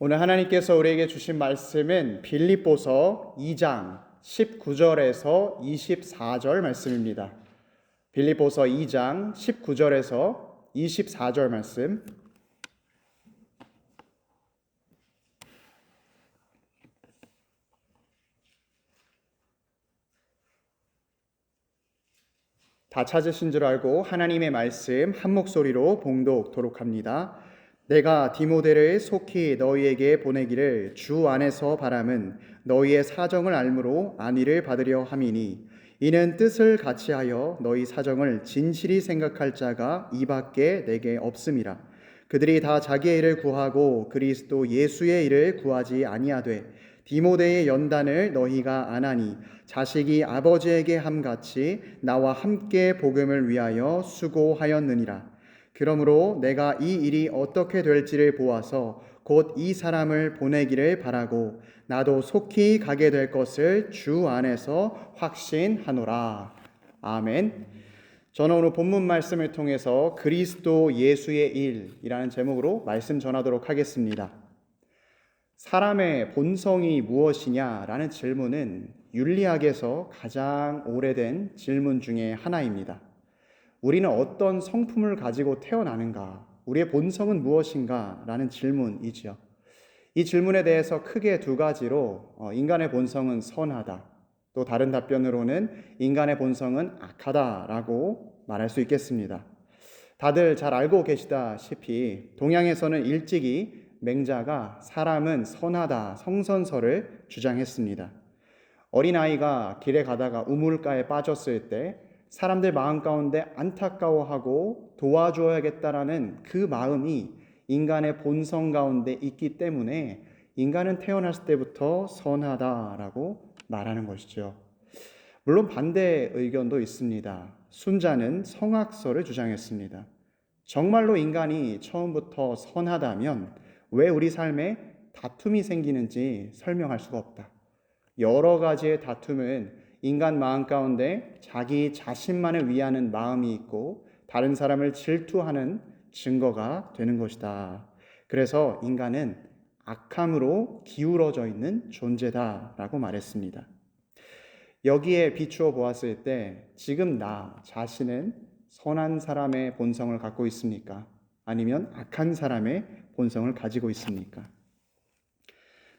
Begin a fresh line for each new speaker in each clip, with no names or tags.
오늘 하나님께서 우리에게 주신 말씀은 빌립보서 2장 19절에서 24절 말씀입니다. 빌립보서 2장 19절에서 24절 말씀. 다 찾으신 줄 알고 하나님의 말씀 한 목소리로 봉독토록 합니다. 내가 디모데를 속히 너희에게 보내기를 주 안에서 바람은 너희의 사정을 알므로 안위를 받으려 함이니 이는 뜻을 같이하여 너희 사정을 진실히 생각할 자가 이밖에 내게 없음이라. 그들이 다 자기의 일을 구하고 그리스도 예수의 일을 구하지 아니하되 디모데의 연단을 너희가 아나니 자식이 아버지에게 함같이 나와 함께 복음을 위하여 수고하였느니라. 그러므로 내가 이 일이 어떻게 될지를 보아서 곧 이 사람을 보내기를 바라고 나도 속히 가게 될 것을 주 안에서 확신하노라. 아멘. 저는 오늘 본문 말씀을 통해서 그리스도 예수의 일이라는 제목으로 말씀 전하도록 하겠습니다. 사람의 본성이 무엇이냐라는 질문은 윤리학에서 가장 오래된 질문 중에 하나입니다. 우리는 어떤 성품을 가지고 태어나는가? 우리의 본성은 무엇인가? 라는 질문이지요. 이 질문에 대해서 크게 두 가지로 인간의 본성은 선하다, 또 다른 답변으로는 인간의 본성은 악하다라고 말할 수 있겠습니다. 다들 잘 알고 계시다시피 동양에서는 일찍이 맹자가 사람은 선하다 성선설을 주장했습니다. 어린아이가 길에 가다가 우물가에 빠졌을 때 사람들 마음 가운데 안타까워하고 도와줘야겠다라는 그 마음이 인간의 본성 가운데 있기 때문에 인간은 태어났을 때부터 선하다라고 말하는 것이죠. 물론 반대 의견도 있습니다. 순자는 성악설을 주장했습니다. 정말로 인간이 처음부터 선하다면 왜 우리 삶에 다툼이 생기는지 설명할 수가 없다. 여러 가지의 다툼은 인간 마음 가운데 자기 자신만을 위하는 마음이 있고 다른 사람을 질투하는 증거가 되는 것이다. 그래서 인간은 악함으로 기울어져 있는 존재다라고 말했습니다. 여기에 비추어 보았을 때 지금 나 자신은 선한 사람의 본성을 갖고 있습니까? 아니면 악한 사람의 본성을 가지고 있습니까?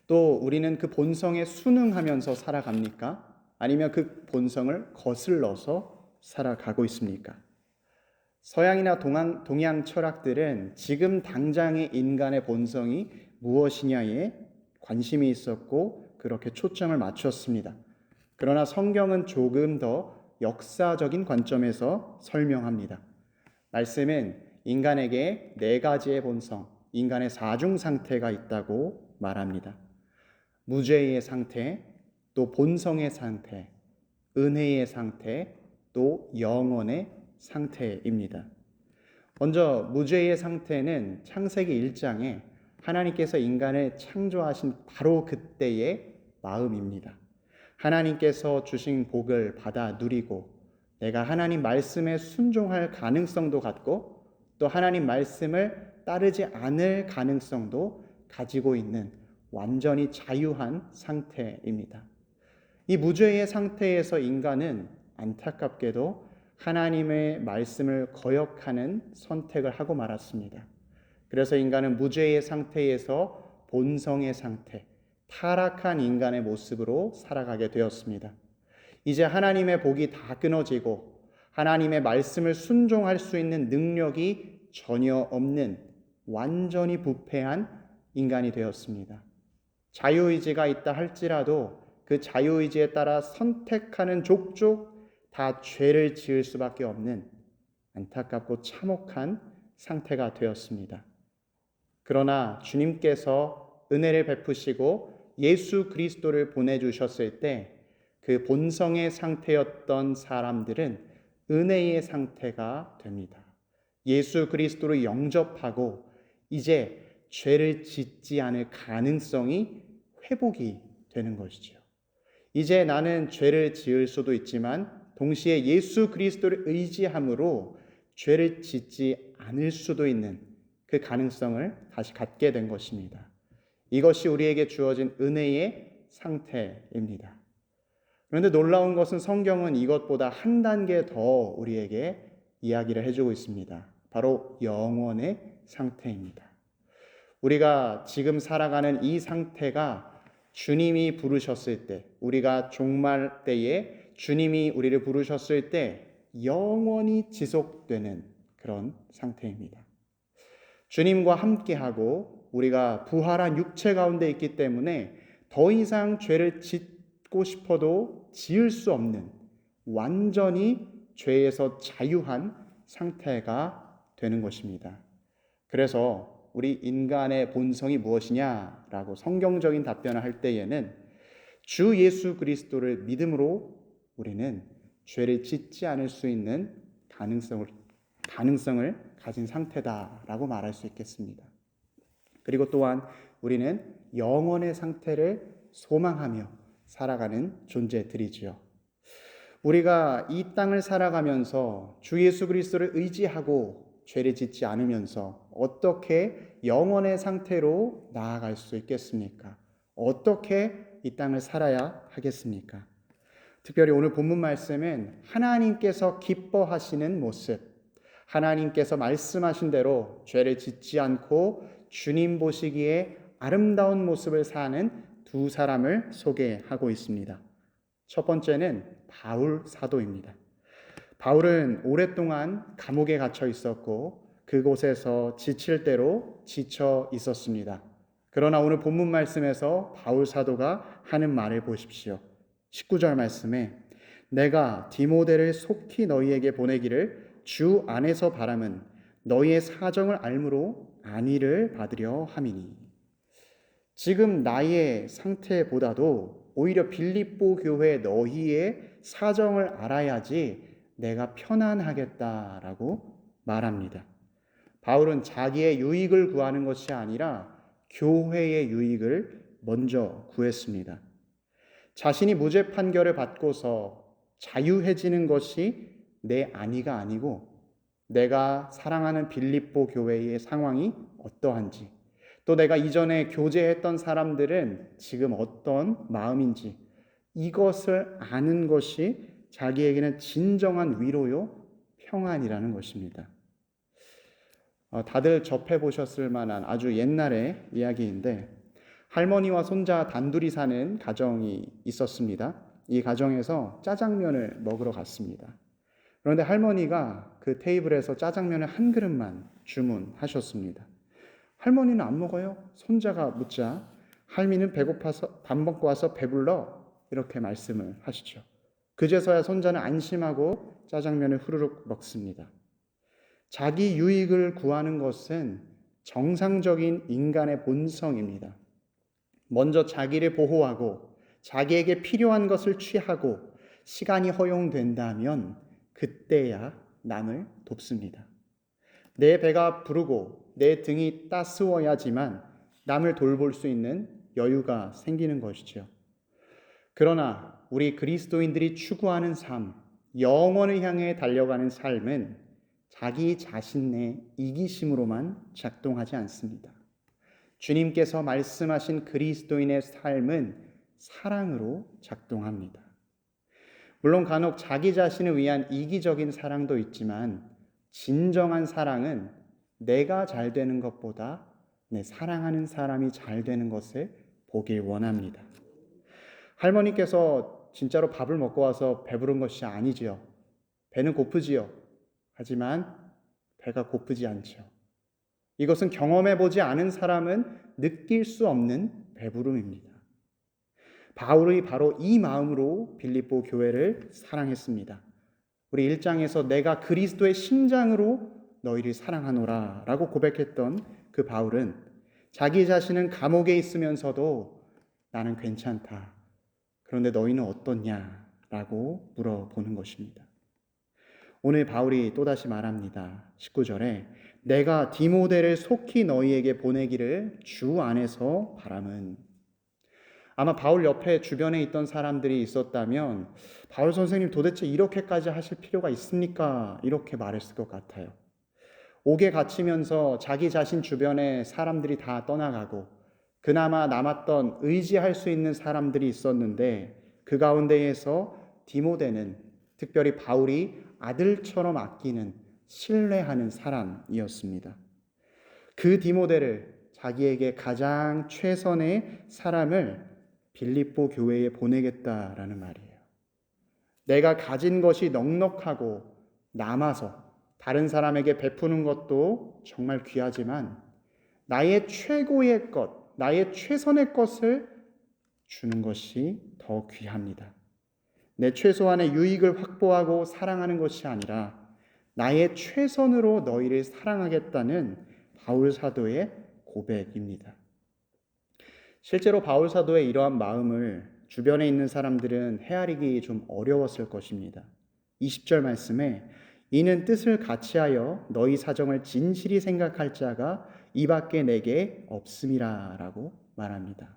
또 우리는 그 본성에 순응하면서 살아갑니까? 아니면 그 본성을 거슬러서 살아가고 있습니까? 서양이나 동양 철학들은 지금 당장의 인간의 본성이 무엇이냐에 관심이 있었고 그렇게 초점을 맞췄습니다. 그러나 성경은 조금 더 역사적인 관점에서 설명합니다. 말씀은 인간에게 네 가지의 본성, 인간의 사중 상태가 있다고 말합니다. 무죄의 상태, 또 본성의 상태, 은혜의 상태, 또 영원의 상태입니다. 먼저 무죄의 상태는 창세기 1장에 하나님께서 인간을 창조하신 바로 그때의 마음입니다. 하나님께서 주신 복을 받아 누리고 내가 하나님 말씀에 순종할 가능성도 갖고 또 하나님 말씀을 따르지 않을 가능성도 가지고 있는 완전히 자유한 상태입니다. 이 무죄의 상태에서 인간은 안타깝게도 하나님의 말씀을 거역하는 선택을 하고 말았습니다. 그래서 인간은 무죄의 상태에서 본성의 상태, 타락한 인간의 모습으로 살아가게 되었습니다. 이제 하나님의 복이 다 끊어지고 하나님의 말씀을 순종할 수 있는 능력이 전혀 없는 완전히 부패한 인간이 되었습니다. 자유의지가 있다 할지라도 그 자유의지에 따라 선택하는 족족 다 죄를 지을 수밖에 없는 안타깝고 참혹한 상태가 되었습니다. 그러나 주님께서 은혜를 베푸시고 예수 그리스도를 보내주셨을 때 그 본성의 상태였던 사람들은 은혜의 상태가 됩니다. 예수 그리스도를 영접하고 이제 죄를 짓지 않을 가능성이 회복이 되는 것이죠. 이제 나는 죄를 지을 수도 있지만 동시에 예수 그리스도를 의지함으로 죄를 짓지 않을 수도 있는 그 가능성을 다시 갖게 된 것입니다. 이것이 우리에게 주어진 은혜의 상태입니다. 그런데 놀라운 것은 성경은 이것보다 한 단계 더 우리에게 이야기를 해주고 있습니다. 바로 영원의 상태입니다. 우리가 지금 살아가는 이 상태가 주님이 부르셨을 때, 우리가 종말 때에 주님이 우리를 부르셨을 때 영원히 지속되는 그런 상태입니다. 주님과 함께하고 우리가 부활한 육체 가운데 있기 때문에 더 이상 죄를 짓고 싶어도 지을 수 없는 완전히 죄에서 자유한 상태가 되는 것입니다. 그래서 우리 인간의 본성이 무엇이냐라고 성경적인 답변을 할 때에는 주 예수 그리스도를 믿음으로 우리는 죄를 짓지 않을 수 있는 가능성을 가진 상태다라고 말할 수 있겠습니다. 그리고 또한 우리는 영원의 상태를 소망하며 살아가는 존재들이지요. 우리가 이 땅을 살아가면서 주 예수 그리스도를 의지하고 죄를 짓지 않으면서 어떻게 영원의 상태로 나아갈 수 있겠습니까? 어떻게 이 땅을 살아야 하겠습니까? 특별히 오늘 본문 말씀은 하나님께서 기뻐하시는 모습, 하나님께서 말씀하신 대로 죄를 짓지 않고 주님 보시기에 아름다운 모습을 사는 두 사람을 소개하고 있습니다. 첫 번째는 바울 사도입니다. 바울은 오랫동안 감옥에 갇혀 있었고 그곳에서 지칠 대로 지쳐 있었습니다. 그러나 오늘 본문 말씀에서 바울 사도가 하는 말을 보십시오. 19절 말씀에 내가 디모데를 속히 너희에게 보내기를 주 안에서 바람은 너희의 사정을 알므로 안위를 받으려 함이니. 지금 나의 상태보다도 오히려 빌립보 교회 너희의 사정을 알아야지 내가 편안하겠다라고 말합니다. 바울은 자기의 유익을 구하는 것이 아니라 교회의 유익을 먼저 구했습니다. 자신이 무죄 판결을 받고서 자유해지는 것이 내 안위가 아니고 내가 사랑하는 빌립보 교회의 상황이 어떠한지, 또 내가 이전에 교제했던 사람들은 지금 어떤 마음인지 이것을 아는 것이 자기에게는 진정한 위로요, 평안이라는 것입니다. 다들 접해보셨을 만한 아주 옛날의 이야기인데 할머니와 손자 단둘이 사는 가정이 있었습니다. 이 가정에서 짜장면을 먹으러 갔습니다. 그런데 할머니가 그 테이블에서 짜장면을 한 그릇만 주문하셨습니다. 할머니는 안 먹어요? 손자가 묻자 할미는 배고파서 밥 먹고 와서 배불러 이렇게 말씀을 하시죠. 그제서야 손자는 안심하고 짜장면을 후루룩 먹습니다. 자기 유익을 구하는 것은 정상적인 인간의 본성입니다. 먼저 자기를 보호하고 자기에게 필요한 것을 취하고 시간이 허용된다면 그때야 남을 돕습니다. 내 배가 부르고 내 등이 따스워야지만 남을 돌볼 수 있는 여유가 생기는 것이죠. 그러나 우리 그리스도인들이 추구하는 삶, 영원을 향해 달려가는 삶은 자기 자신의 이기심으로만 작동하지 않습니다. 주님께서 말씀하신 그리스도인의 삶은 사랑으로 작동합니다. 물론 간혹 자기 자신을 위한 이기적인 사랑도 있지만 진정한 사랑은 내가 잘 되는 것보다 내 사랑하는 사람이 잘 되는 것을 보길 원합니다. 할머니께서 진짜로 밥을 먹고 와서 배부른 것이 아니지요. 배는 고프지요. 하지만 배가 고프지 않죠. 이것은 경험해보지 않은 사람은 느낄 수 없는 배부름입니다. 바울이 바로 이 마음으로 빌립보 교회를 사랑했습니다. 우리 1장에서 내가 그리스도의 심장으로 너희를 사랑하노라 라고 고백했던 그 바울은 자기 자신은 감옥에 있으면서도 나는 괜찮다. 그런데 너희는 어떻냐? 라고 물어보는 것입니다. 오늘 바울이 또다시 말합니다. 19절에 내가 디모데를 속히 너희에게 보내기를 주 안에서 바람은. 아마 바울 옆에 주변에 있던 사람들이 있었다면 바울 선생님 도대체 이렇게까지 하실 필요가 있습니까? 이렇게 말했을 것 같아요. 옥에 갇히면서 자기 자신 주변에 사람들이 다 떠나가고 그나마 남았던 의지할 수 있는 사람들이 있었는데 그 가운데에서 디모데는 특별히 바울이 아들처럼 아끼는 신뢰하는 사람이었습니다. 그 디모데를 자기에게 가장 최선의 사람을 빌립보 교회에 보내겠다라는 말이에요. 내가 가진 것이 넉넉하고 남아서 다른 사람에게 베푸는 것도 정말 귀하지만 나의 최고의 것, 나의 최선의 것을 주는 것이 더 귀합니다. 내 최소한의 유익을 확보하고 사랑하는 것이 아니라 나의 최선으로 너희를 사랑하겠다는 바울 사도의 고백입니다. 실제로 바울 사도의 이러한 마음을 주변에 있는 사람들은 헤아리기 좀 어려웠을 것입니다. 20절 말씀에 이는 뜻을 같이하여 너희 사정을 진실히 생각할 자가 이밖에 내게 없음이라 라고 말합니다.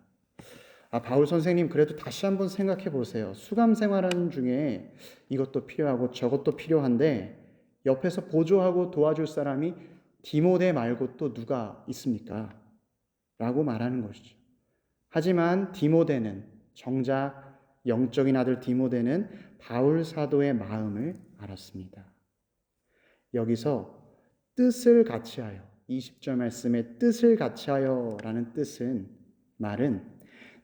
바울 선생님, 그래도 다시 한번 생각해 보세요. 수감 생활하는 중에 이것도 필요하고 저것도 필요한데 옆에서 보조하고 도와줄 사람이 디모데 말고 또 누가 있습니까? 라고 말하는 것이죠. 하지만 디모데는, 정작 영적인 아들 디모데는 바울 사도의 마음을 알았습니다. 여기서 뜻을 같이하여, 20절 말씀에 뜻을 같이하여 라는 말은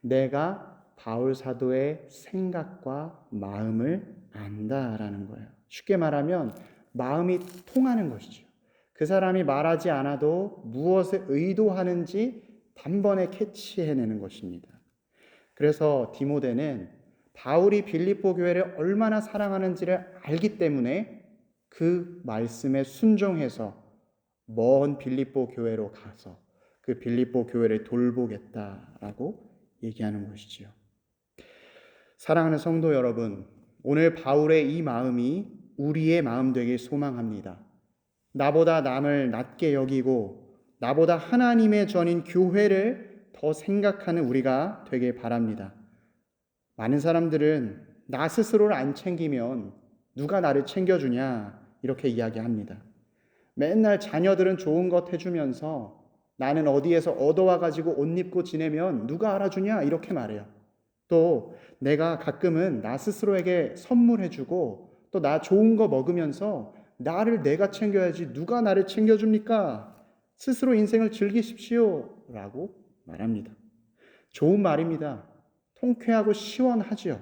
내가 바울 사도의 생각과 마음을 안다라는 거예요. 쉽게 말하면 마음이 통하는 것이죠. 그 사람이 말하지 않아도 무엇을 의도하는지 단번에 캐치해내는 것입니다. 그래서 디모데는 바울이 빌립보 교회를 얼마나 사랑하는지를 알기 때문에 그 말씀에 순종해서 먼 빌립보 교회로 가서 그 빌립보 교회를 돌보겠다라고 얘기하는 것이지요. 사랑하는 성도 여러분, 오늘 바울의 이 마음이 우리의 마음 되길 소망합니다. 나보다 남을 낮게 여기고 나보다 하나님의 전인 교회를 더 생각하는 우리가 되길 바랍니다. 많은 사람들은 나 스스로를 안 챙기면 누가 나를 챙겨주냐 이렇게 이야기합니다. 맨날 자녀들은 좋은 것 해주면서 나는 어디에서 얻어와가지고 옷 입고 지내면 누가 알아주냐 이렇게 말해요. 또 내가 가끔은 나 스스로에게 선물해주고 또 나 좋은 거 먹으면서 나를 내가 챙겨야지 누가 나를 챙겨줍니까? 스스로 인생을 즐기십시오 라고 말합니다. 좋은 말입니다. 통쾌하고 시원하죠.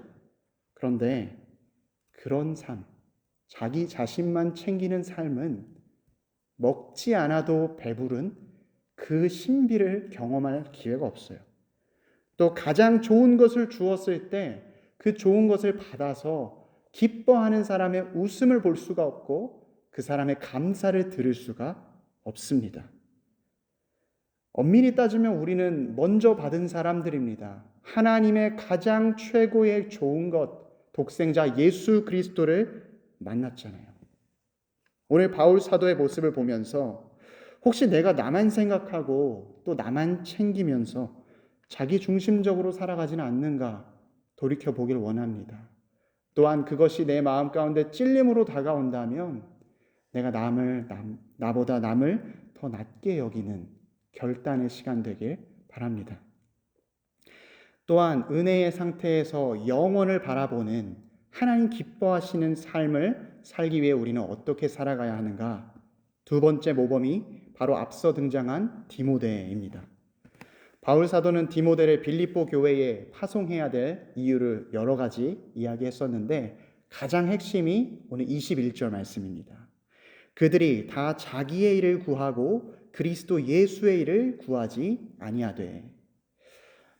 그런데 그런 삶, 자기 자신만 챙기는 삶은 먹지 않아도 배부른 그 신비를 경험할 기회가 없어요. 또 가장 좋은 것을 주었을 때 그 좋은 것을 받아서 기뻐하는 사람의 웃음을 볼 수가 없고 그 사람의 감사를 들을 수가 없습니다. 엄밀히 따지면 우리는 먼저 받은 사람들입니다. 하나님의 가장 최고의 좋은 것, 독생자 예수 그리스도를 만났잖아요. 오늘 바울 사도의 모습을 보면서 혹시 내가 나만 생각하고 또 나만 챙기면서 자기 중심적으로 살아가지는 않는가 돌이켜보길 원합니다. 또한 그것이 내 마음 가운데 찔림으로 다가온다면 내가 나보다 남을 더 낮게 여기는 결단의 시간 되길 바랍니다. 또한 은혜의 상태에서 영원을 바라보는 하나님 기뻐하시는 삶을 살기 위해 우리는 어떻게 살아가야 하는가? 두 번째 모범이 바로 앞서 등장한 디모데입니다. 바울 사도는 디모데를 빌립보 교회에 파송해야 될 이유를 여러 가지 이야기했었는데 가장 핵심이 오늘 21절 말씀입니다. 그들이 다 자기의 일을 구하고 그리스도 예수의 일을 구하지 아니하되.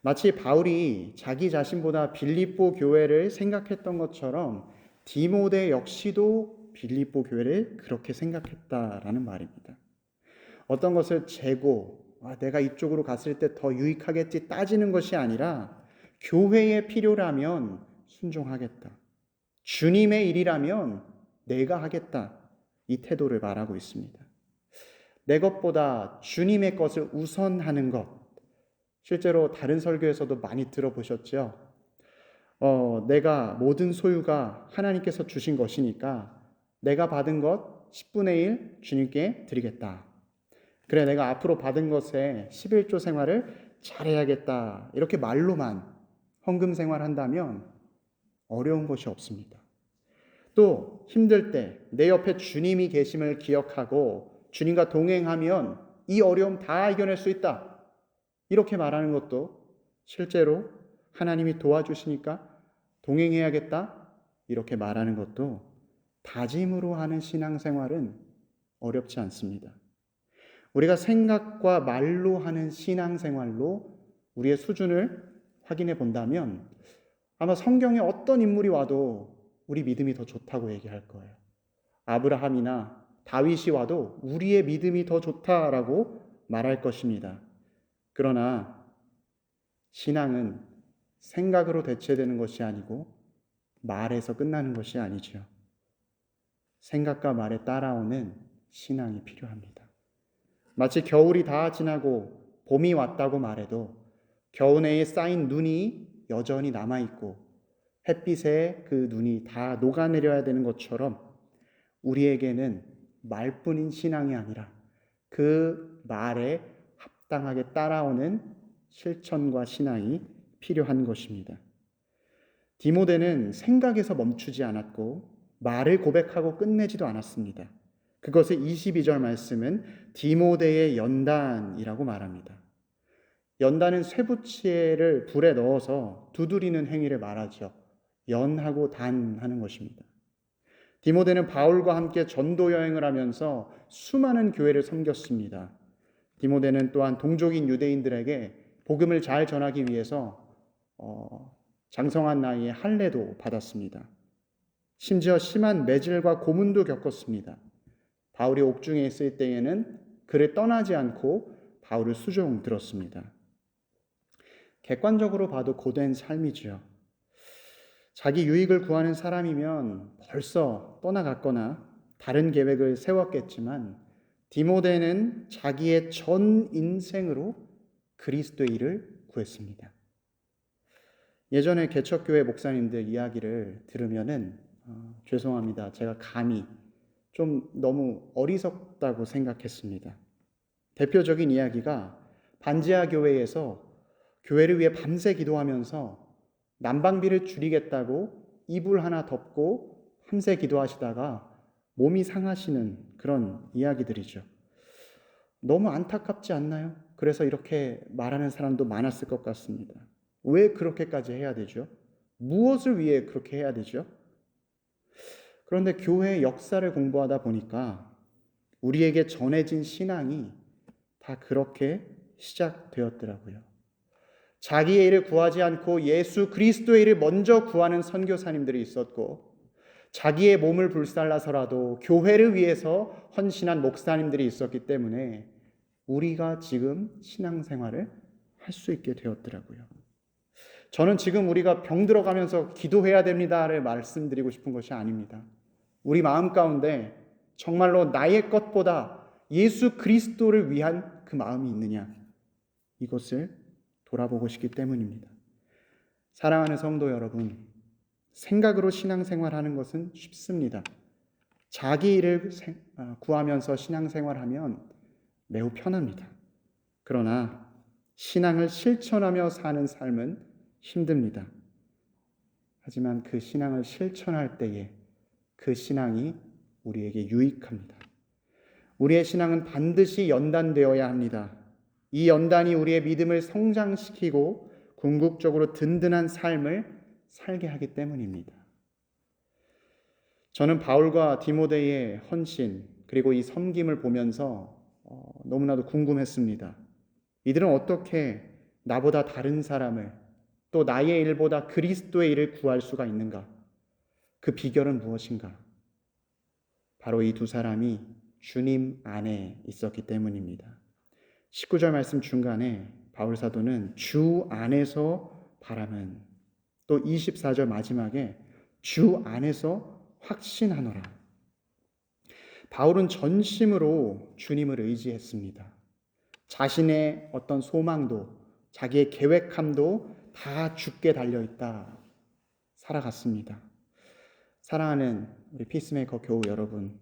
마치 바울이 자기 자신보다 빌립보 교회를 생각했던 것처럼 디모데 역시도 빌립보 교회를 그렇게 생각했다라는 말입니다. 어떤 것을 재고 내가 이쪽으로 갔을 때 더 유익하겠지 따지는 것이 아니라 교회의 필요라면 순종하겠다. 주님의 일이라면 내가 하겠다. 이 태도를 말하고 있습니다. 내 것보다 주님의 것을 우선하는 것. 실제로 다른 설교에서도 많이 들어보셨죠? 내가 모든 소유가 하나님께서 주신 것이니까 내가 받은 것 10분의 1 주님께 드리겠다. 그래, 내가 앞으로 받은 것에 11조 생활을 잘해야겠다 이렇게 말로만 헌금 생활한다면 어려운 것이 없습니다. 또 힘들 때 내 옆에 주님이 계심을 기억하고 주님과 동행하면 이 어려움 다 이겨낼 수 있다 이렇게 말하는 것도 실제로 하나님이 도와주시니까 동행해야겠다 이렇게 말하는 것도 다짐으로 하는 신앙생활은 어렵지 않습니다. 우리가 생각과 말로 하는 신앙생활로 우리의 수준을 확인해 본다면 아마 성경에 어떤 인물이 와도 우리 믿음이 더 좋다고 얘기할 거예요. 아브라함이나 다윗이 와도 우리의 믿음이 더 좋다라고 말할 것입니다. 그러나 신앙은 생각으로 대체되는 것이 아니고 말에서 끝나는 것이 아니죠. 생각과 말에 따라오는 신앙이 필요합니다. 마치 겨울이 다 지나고 봄이 왔다고 말해도 겨우내에 쌓인 눈이 여전히 남아있고 햇빛에 그 눈이 다 녹아내려야 되는 것처럼 우리에게는 말뿐인 신앙이 아니라 그 말에 합당하게 따라오는 실천과 신앙이 필요한 것입니다. 디모데는 생각에서 멈추지 않았고 말을 고백하고 끝내지도 않았습니다. 그것의 22절 말씀은 디모데의 연단이라고 말합니다. 연단은 쇠붙이를 불에 넣어서 두드리는 행위를 말하죠. 연하고 단하는 것입니다. 디모데는 바울과 함께 전도 여행을 하면서 수많은 교회를 섬겼습니다. 디모데는 또한 동족인 유대인들에게 복음을 잘 전하기 위해서 장성한 나이에 할례도 받았습니다. 심지어 심한 매질과 고문도 겪었습니다. 바울이 옥중에 있을 때에는 그를 떠나지 않고 바울을 수종 들었습니다. 객관적으로 봐도 고된 삶이지요. 자기 유익을 구하는 사람이면 벌써 떠나갔거나 다른 계획을 세웠겠지만 디모데는 자기의 전 인생으로 그리스도의 일을 구했습니다. 예전에 개척교회 목사님들 이야기를 들으면은 죄송합니다. 제가 감히 좀 너무 어리석다고 생각했습니다. 대표적인 이야기가 반지하 교회에서 교회를 위해 밤새 기도하면서 난방비를 줄이겠다고 이불 하나 덮고 밤새 기도하시다가 몸이 상하시는 그런 이야기들이죠. 너무 안타깝지 않나요? 그래서 이렇게 말하는 사람도 많았을 것 같습니다. 왜 그렇게까지 해야 되죠? 무엇을 위해 그렇게 해야 되죠? 그런데 교회의 역사를 공부하다 보니까 우리에게 전해진 신앙이 다 그렇게 시작되었더라고요. 자기의 일을 구하지 않고 예수 그리스도의 일을 먼저 구하는 선교사님들이 있었고 자기의 몸을 불살라서라도 교회를 위해서 헌신한 목사님들이 있었기 때문에 우리가 지금 신앙생활을 할 수 있게 되었더라고요. 저는 지금 우리가 병들어가면서 기도해야 됩니다를 말씀드리고 싶은 것이 아닙니다. 우리 마음 가운데 정말로 나의 것보다 예수 그리스도를 위한 그 마음이 있느냐 이것을 돌아보고 싶기 때문입니다. 사랑하는 성도 여러분, 생각으로 신앙생활하는 것은 쉽습니다. 자기 일을 구하면서 신앙생활하면 매우 편합니다. 그러나 신앙을 실천하며 사는 삶은 힘듭니다. 하지만 그 신앙을 실천할 때에 그 신앙이 우리에게 유익합니다. 우리의 신앙은 반드시 연단되어야 합니다. 이 연단이 우리의 믿음을 성장시키고 궁극적으로 든든한 삶을 살게 하기 때문입니다. 저는 바울과 디모데의 헌신 그리고 이 섬김을 보면서 너무나도 궁금했습니다. 이들은 어떻게 나보다 다른 사람을 또 나의 일보다 그리스도의 일을 구할 수가 있는가? 그 비결은 무엇인가? 바로 이 두 사람이 주님 안에 있었기 때문입니다. 19절 말씀 중간에 바울 사도는 주 안에서 바람은, 또 24절 마지막에 주 안에서 확신하노라. 바울은 전심으로 주님을 의지했습니다. 자신의 어떤 소망도 자기의 계획함도 다 주께 달려있다 살아갔습니다. 사랑하는 우리 피스메이커 교우 여러분,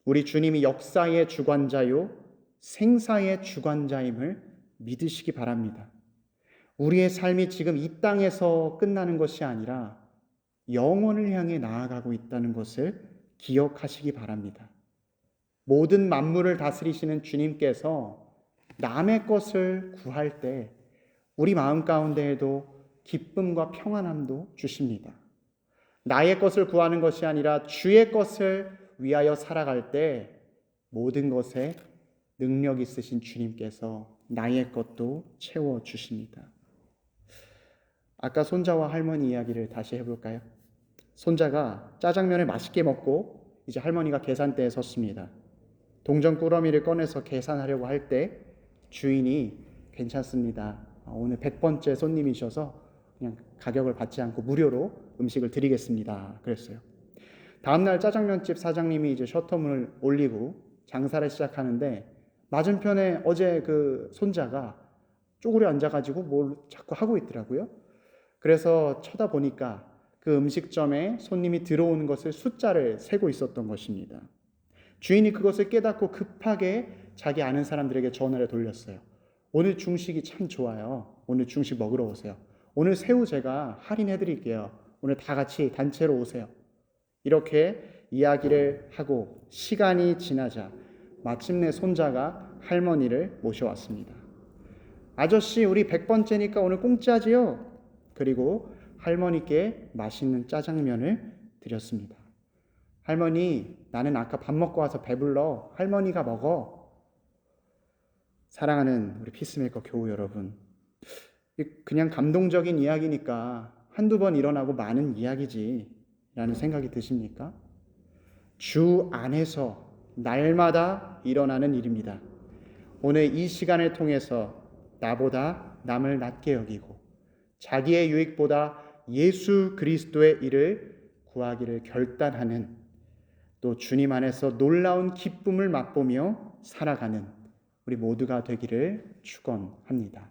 우리 주님이 역사의 주관자요 생사의 주관자임을 믿으시기 바랍니다. 우리의 삶이 지금 이 땅에서 끝나는 것이 아니라 영원을 향해 나아가고 있다는 것을 기억하시기 바랍니다. 모든 만물을 다스리시는 주님께서 남의 것을 구할 때 우리 마음 가운데에도 기쁨과 평안함도 주십니다. 나의 것을 구하는 것이 아니라 주의 것을 위하여 살아갈 때 모든 것에 능력 있으신 주님께서 나의 것도 채워주십니다. 아까 손자와 할머니 이야기를 다시 해볼까요? 손자가 짜장면을 맛있게 먹고 이제 할머니가 계산대에 섰습니다. 동전 꾸러미를 꺼내서 계산하려고 할 때 주인이 괜찮습니다. 오늘 100번째 손님이셔서 그냥 가격을 받지 않고 무료로 음식을 드리겠습니다. 그랬어요. 다음날 짜장면집 사장님이 이제 셔터문을 올리고 장사를 시작하는데 맞은편에 어제 그 손자가 쪼그려 앉아가지고 뭘 자꾸 하고 있더라고요. 그래서 쳐다보니까 그 음식점에 손님이 들어오는 것을 숫자를 세고 있었던 것입니다. 주인이 그것을 깨닫고 급하게 자기 아는 사람들에게 전화를 돌렸어요. 오늘 중식이 참 좋아요. 오늘 중식 먹으러 오세요. 오늘 새우 제가 할인해 드릴게요. 오늘 다 같이 단체로 오세요. 이렇게 이야기를 하고 시간이 지나자 마침내 손자가 할머니를 모셔왔습니다. 아저씨, 우리 100번째니까 오늘 공짜지요? 그리고 할머니께 맛있는 짜장면을 드렸습니다. 할머니, 나는 아까 밥 먹고 와서 배불러. 할머니가 먹어. 사랑하는 우리 피스메이커 교우 여러분, 그냥 감동적인 이야기니까 한두 번 일어나고 많은 이야기지 라는 생각이 드십니까? 주 안에서 날마다 일어나는 일입니다. 오늘 이 시간을 통해서 나보다 남을 낮게 여기고 자기의 유익보다 예수 그리스도의 일을 구하기를 결단하는, 또 주님 안에서 놀라운 기쁨을 맛보며 살아가는 우리 모두가 되기를 축원합니다.